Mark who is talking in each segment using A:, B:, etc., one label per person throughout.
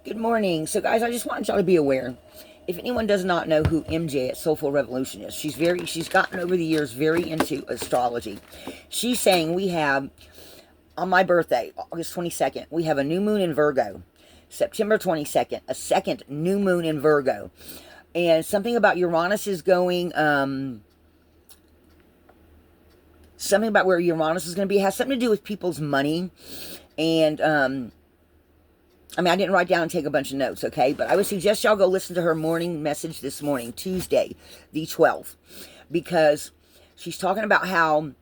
A: Good morning. So, guys, I just want y'all to be aware. If anyone does not know who MJ at Soulful Revolution is, she's gotten over the years very into astrology. She's saying we have, on my birthday, August 22nd, we have a new moon in Virgo. September 22nd, a second new moon in Virgo. And something about Uranus is going, something about where Uranus is going to be has something to do with people's money. And, I didn't write down and take a bunch of notes, okay? But I would suggest y'all go listen to her morning message this morning, Tuesday, the 12th. Because she's talking about how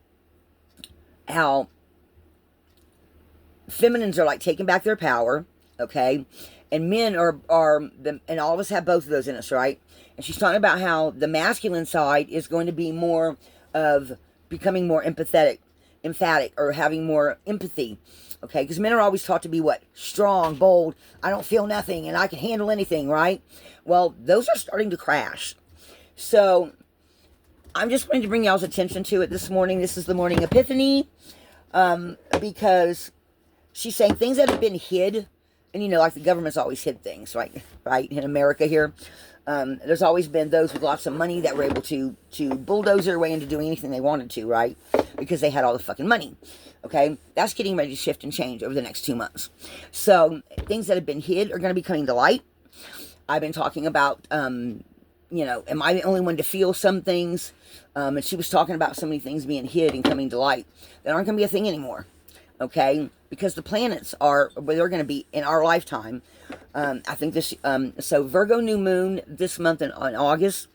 A: feminines are like taking back their power, okay? And men and all of us have both of those in us, right? And she's talking about how the masculine side is going to be more of becoming more emphatic, or having more empathy. Okay, because men are always taught to be what? Strong, bold, I don't feel nothing, and I can handle anything, right? Well, those are starting to crash. So, I'm just wanting to bring y'all's attention to it this morning. This is the morning epiphany, because she's saying things that have been hid, and like the government's always hid things, right? Right, in America here. There's always been those with lots of money that were able to bulldoze their way into doing anything they wanted to, right? Because they had all the fucking money. Okay, that's getting ready to shift and change over the next 2 months. So things that have been hid are going to be coming to light. I've been talking about, am I the only one to feel some things? And she was talking about so many things being hid and coming to light that aren't going to be a thing anymore. Okay, because the planets are where they're going to be in our lifetime. I think this. So Virgo new moon this month on August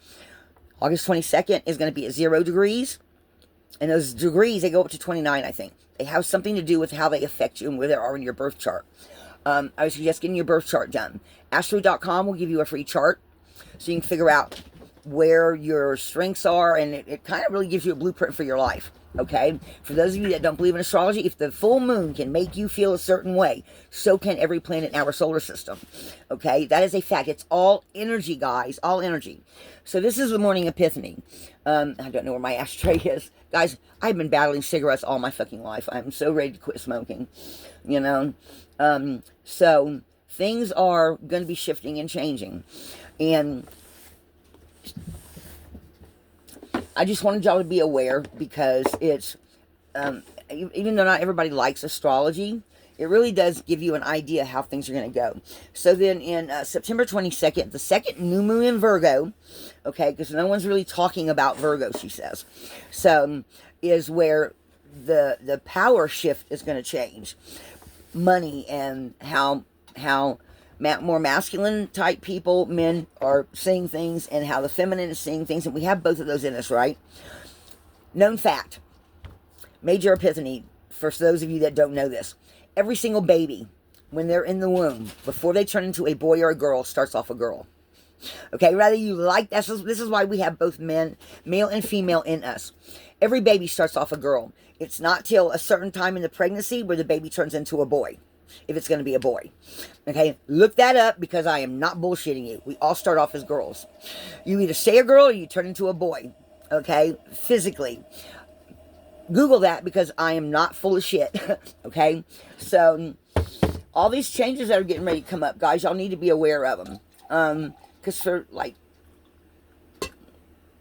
A: 22nd is going to be at 0 degrees. And those degrees, they go up to 29, I think. They have something to do with how they affect you and where they are in your birth chart. I would suggest getting your birth chart done. Astro.com will give you a free chart so you can figure out where your strengths are, and it kind of really gives you a blueprint for your life. Okay? For those of you that don't believe in astrology, if the full moon can make you feel a certain way, so can every planet in our solar system. Okay? That is a fact. It's all energy, guys. All energy. So this is the morning epiphany. I don't know where my ashtray is. Guys, I've been battling cigarettes all my fucking life. I'm so ready to quit smoking. So things are going to be shifting and changing. And I just wanted y'all to be aware, because it's, even though not everybody likes astrology, it really does give you an idea how things are going to go. So then in September 22nd, the second new moon in Virgo, okay, because no one's really talking about Virgo, she says, so is where the power shift is going to change. Money and how more masculine type people, men, are seeing things, and how the feminine is seeing things, and we have both of those in us, right? Known fact, major epiphany, for those of you that don't know this, every single baby, when they're in the womb, before they turn into a boy or a girl, starts off a girl. Okay, whether you like that, this is why we have both male and female in us. Every baby starts off a girl. It's not till a certain time in the pregnancy where the baby turns into a boy, if it's going to be a boy. Okay, look that up, because I am not bullshitting you. We all start off as girls. You either stay a girl or you turn into a boy. Okay, physically. Google that, because I am not full of shit. Okay, so all these changes that are getting ready to come up, guys, y'all need to be aware of them. Because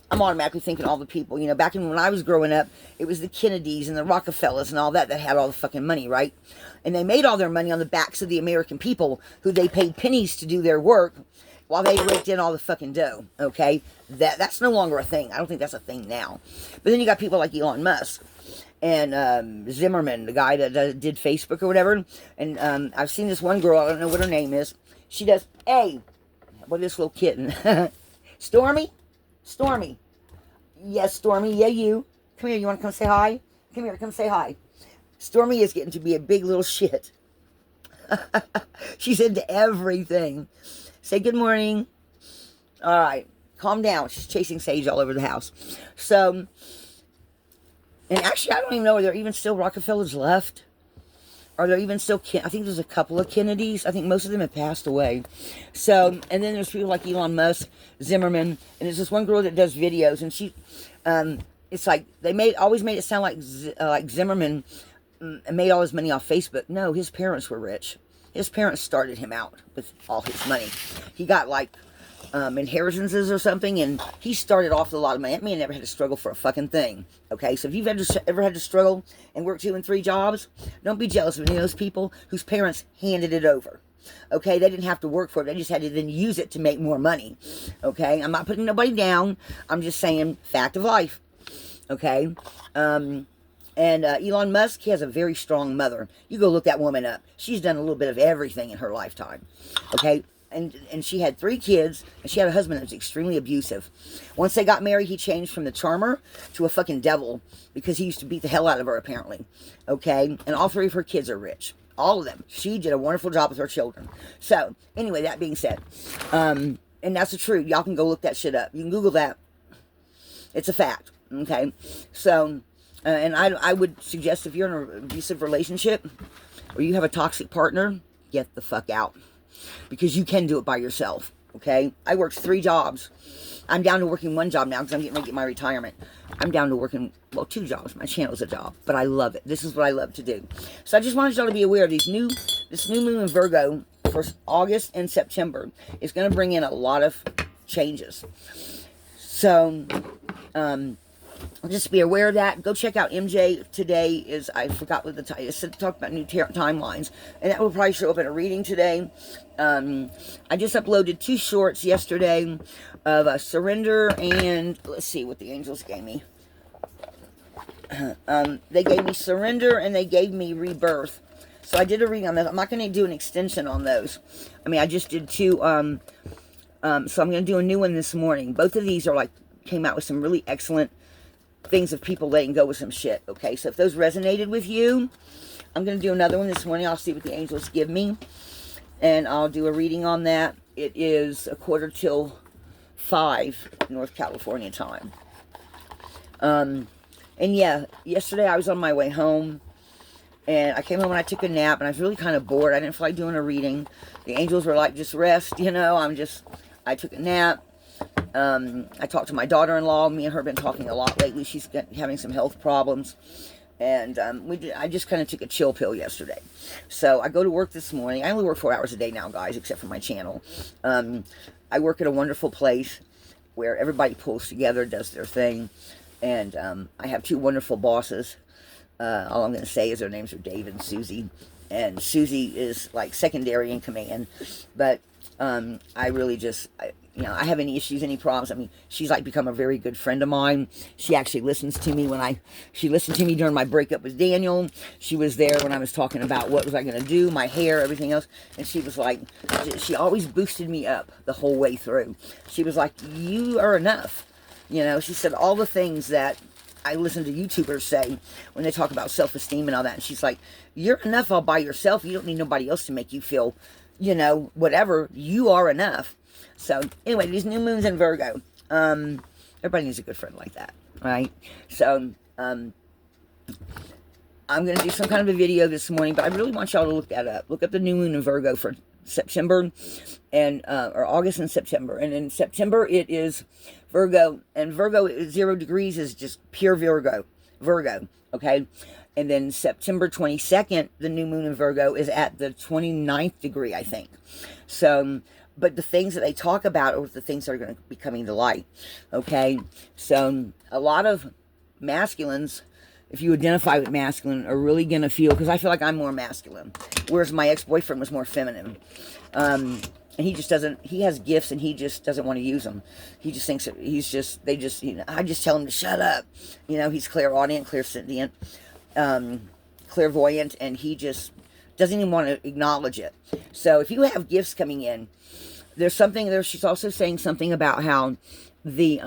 A: I'm automatically thinking all the people, back when I was growing up, it was the Kennedys and the Rockefellers and all that had all the fucking money, right? And they made all their money on the backs of the American people, who they paid pennies to do their work while they raked in all the fucking dough, okay? That's no longer a thing. I don't think that's a thing now. But then you got people like Elon Musk and Zimmerman, the guy that did Facebook or whatever. And I've seen this one girl, I don't know what her name is. She does, hey, what is this little kitten? Stormy? Stormy. Yes, Stormy. Yeah, you. Come here. You want to come say hi? Come here. Come say hi. Stormy is getting to be a big little shit. She's into everything. Say good morning. All right. Calm down. She's chasing Sage all over the house. So, and actually, I don't even know, are there even still Rockefellers left? Are there even still, I think there's a couple of Kennedys. I think most of them have passed away. So, and then there's people like Elon Musk, Zimmerman, and there's this one girl that does videos, and she, it's like, always made it sound like Zimmerman made all his money off Facebook. No, his parents were rich. His parents started him out with all his money. He got like inheritances or something, and he started off with a lot of money. That man never had to struggle for a fucking thing. Okay, so if you've ever had to struggle and work 2 and 3 jobs, don't be jealous of any of those people whose parents handed it over. Okay, they didn't have to work for it. They just had to then use it to make more money. Okay, I'm not putting nobody down. I'm just saying fact of life. Okay, and Elon Musk, he has a very strong mother. You go look that woman up. She's done a little bit of everything in her lifetime. Okay, and she had 3 kids, and she had a husband that was extremely abusive. Once they got married, he changed from the charmer to a fucking devil because he used to beat the hell out of her, apparently. Okay, and all 3 of her kids are rich. All of them. She did a wonderful job with her children. So, anyway, that being said, and that's the truth. Y'all can go look that shit up. You can Google that. It's a fact. Okay? So, and I would suggest if you're in an abusive relationship or you have a toxic partner, get the fuck out. Because you can do it by yourself. Okay? I worked 3 jobs. I'm down to working 1 job now because I'm getting ready to get my retirement. I'm down to working, well, 2 jobs. My channel's a job, but I love it. This is what I love to do. So I just wanted y'all to be aware of this new moon in Virgo for August and September is going to bring in a lot of changes. So, just be aware of that. Go check out MJ today. I forgot what the title is. Talk about new timelines, and that will probably show up in a reading today. I just uploaded 2 shorts yesterday of surrender and let's see what the angels gave me. They gave me surrender and they gave me rebirth. So I did a reading on those. I'm not going to do an extension on those. I mean, I just did 2. So I'm going to do a new one this morning. Both of these are like came out with some really excellent things of people letting go with some shit. Okay, so if those resonated with you, I'm going to do another one this morning. I'll see what the angels give me, and I'll do a reading on that. It is 4:45 North California time. And yeah, yesterday I was on my way home, and I came home and I took a nap, and I was really kind of bored. I didn't feel like doing a reading. The angels were like, just rest, you know. I took a nap. I talked to my daughter-in-law. Me and her have been talking a lot lately. She's having some health problems. And I just kind of took a chill pill yesterday. So I go to work this morning. I only work 4 hours a day now, guys, except for my channel. I work at a wonderful place where everybody pulls together, does their thing. And I have 2 wonderful bosses. All I'm going to say is their names are Dave and Susie. And Susie is like secondary in command. But I really just... I have any issues, any problems. I mean, she's like become a very good friend of mine. She actually listens to me she listened to me during my breakup with Daniel. She was there when I was talking about what was I going to do, my hair, everything else. And she was like, she always boosted me up the whole way through. She was like, you are enough. She said all the things that I listen to YouTubers say when they talk about self-esteem and all that. And she's like, you're enough all by yourself. You don't need nobody else to make you feel, whatever. You are enough. So, anyway, these new moons in Virgo. Everybody needs a good friend like that, right? So, I'm going to do some kind of a video this morning, but I really want y'all to look that up. Look up the new moon in Virgo for September, or August and September. And in September, it is Virgo, and Virgo is 0 degrees is just pure Virgo, okay? And then September 22nd, the new moon in Virgo is at the 29th degree, I think. So... but the things that they talk about are the things that are going to be coming to light, okay? So, a lot of masculines, if you identify with masculine, are really going to feel, because I feel like I'm more masculine, whereas my ex-boyfriend was more feminine. And he just doesn't, he has gifts and he just doesn't want to use them. He just thinks, I just tell him to shut up. He's clairaudient, clairsentient, clairvoyant, and he just doesn't even want to acknowledge it. So, if you have gifts coming in, there's something there. She's also saying something about how the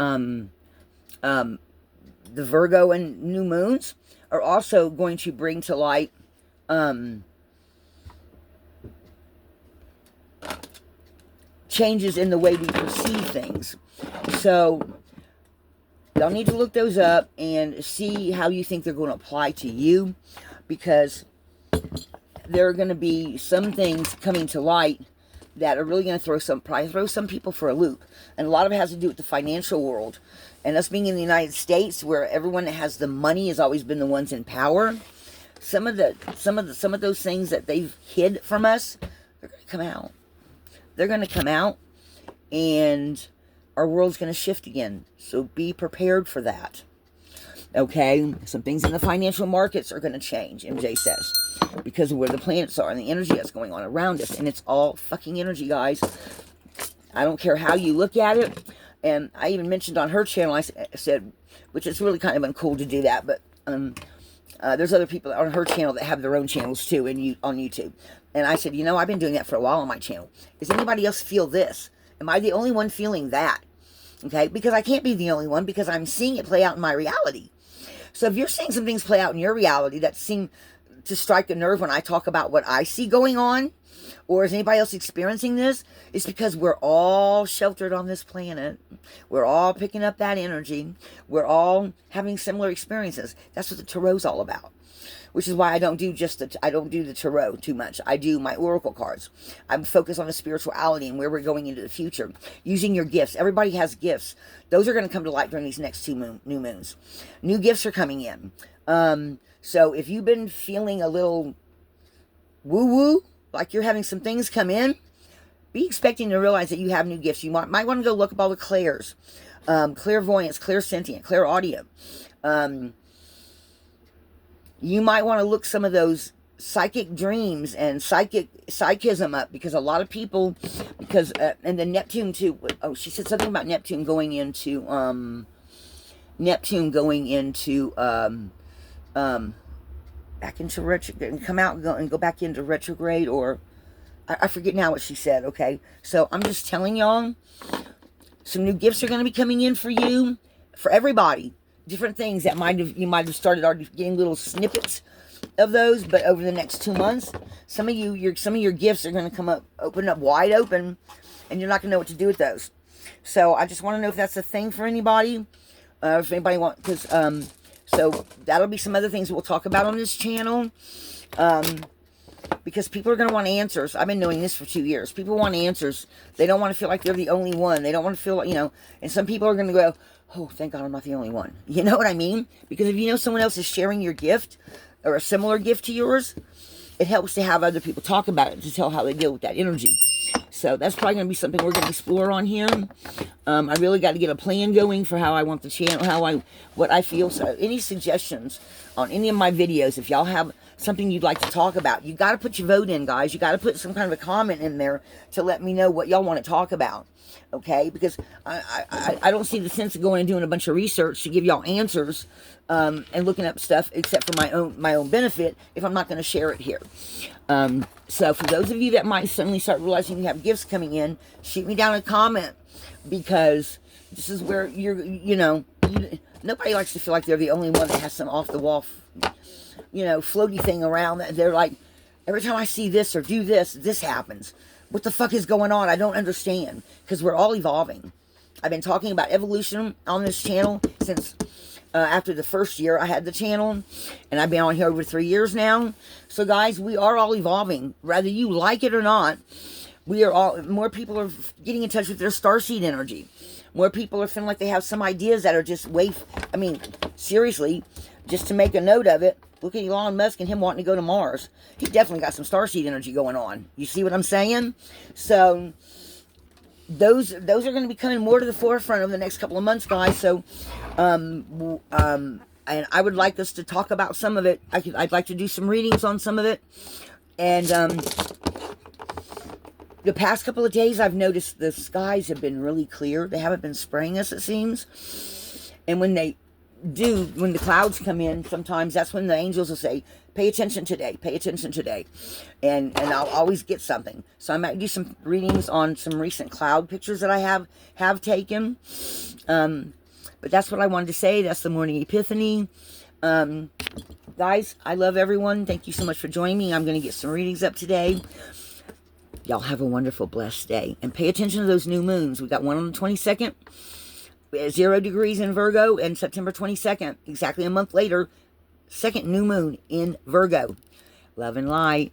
A: Virgo and new moons are also going to bring to light changes in the way we perceive things. So y'all need to look those up and see how you think they're going to apply to you, because there are going to be some things coming to light that are really going to throw some people for a loop. And a lot of it has to do with the financial world. And us being in the United States, where everyone that has the money has always been the ones in power. some of those things that they've hid from us, they're going to come out. They're going to come out, and our world's going to shift again. So be prepared for that. Okay? Some things in the financial markets are going to change, MJ says, because of where the planets are and the energy that's going on around us. And it's all fucking energy, guys. I don't care how you look at it. And I even mentioned on her channel, I said, which is really kind of uncool to do that, but there's other people on her channel that have their own channels too on YouTube. And I said, I've been doing that for a while on my channel. Does anybody else feel this? Am I the only one feeling that? Okay, because I can't be the only one, because I'm seeing it play out in my reality. So if you're seeing some things play out in your reality that seem to strike a nerve when I talk about what I see going on, or is anybody else experiencing this, it's because we're all sheltered on this planet. We're all picking up that energy. We're all having similar experiences. That's what the tarot's all about. Which is why I don't do the tarot too much. I do my oracle cards. I'm focused on the spirituality and where we're going into the future. Using your gifts. Everybody has gifts. Those are going to come to light during these next new moons. New gifts are coming in. So if you've been feeling a little woo-woo, like you're having some things come in, be expecting to realize that you have new gifts. You might want to go look up all the clairs. Clairvoyance, clairsentient, clairaudio. You might want to look some of those psychic dreams and psychism up, because a lot of people, and the Neptune too. Oh, she said something about Neptune going into back into retrograde, and come out and go back into retrograde, or I forget now what she said. Okay, so I'm just telling y'all, some new gifts are going to be coming in for you, for everybody. Different things that you might have started already getting little snippets of those, but over the next 2 months, some of your gifts are going to open up wide open, and you're not going to know what to do with those. So I just want to know if that's a thing for anybody, if anybody wants, because so that'll be some other things we'll talk about on this channel, because people are going to want answers. I've been doing this for 2 years. People want answers. They don't want to feel like they're the only one. They don't want to feel like, and some people are going to go, oh, thank God I'm not the only one. You know what I mean? Because if you know someone else is sharing your gift, or a similar gift to yours, it helps to have other people talk about it, to tell how they deal with that energy. So that's probably going to be something we're going to explore on here. I really got to get a plan going for how I want the channel, what I feel. So any suggestions on any of my videos, if y'all have something you'd like to talk about, you got to put your vote in, guys. You got to put some kind of a comment in there to let me know what y'all want to talk about. Okay, because I don't see the sense of going and doing a bunch of research to give y'all answers and looking up stuff, except for my own benefit, if I'm not going to share it here. So for those of you that might suddenly start realizing you have gifts coming in, shoot me down a comment, because this is where nobody likes to feel like they're the only one that has some off the wall, floaty thing around that they're like, every time I see this or do this, this happens. What the fuck is going on? I don't understand. Because we're all evolving. I've been talking about evolution on this channel since after the first year I had the channel. And I've been on here over 3 years now. So guys, we are all evolving. Whether you like it or not, more people are getting in touch with their starseed energy. More people are feeling like they have some ideas that are just seriously, just to make a note of it. Look at Elon Musk and him wanting to go to Mars. He definitely got some starseed energy going on. You see what I'm saying? So those are going to be coming more to the forefront over the next couple of months, guys. So and I would like us to talk about some of it. I'd like to do some readings on some of it. And the past couple of days, I've noticed the skies have been really clear. They haven't been spraying us, it seems. And when the clouds come in, sometimes that's when the angels will say, pay attention today, pay attention today. And I'll always get something. So I might do some readings on some recent cloud pictures that I have taken. But that's what I wanted to say. That's the morning epiphany. Guys, I love everyone. Thank you so much for joining me. I'm going to get some readings up today. Y'all have a wonderful, blessed day. And pay attention to those new moons. We got one on the 22nd. 0 degrees in Virgo, and September 22nd, exactly a month later, second new moon in Virgo. Love and light.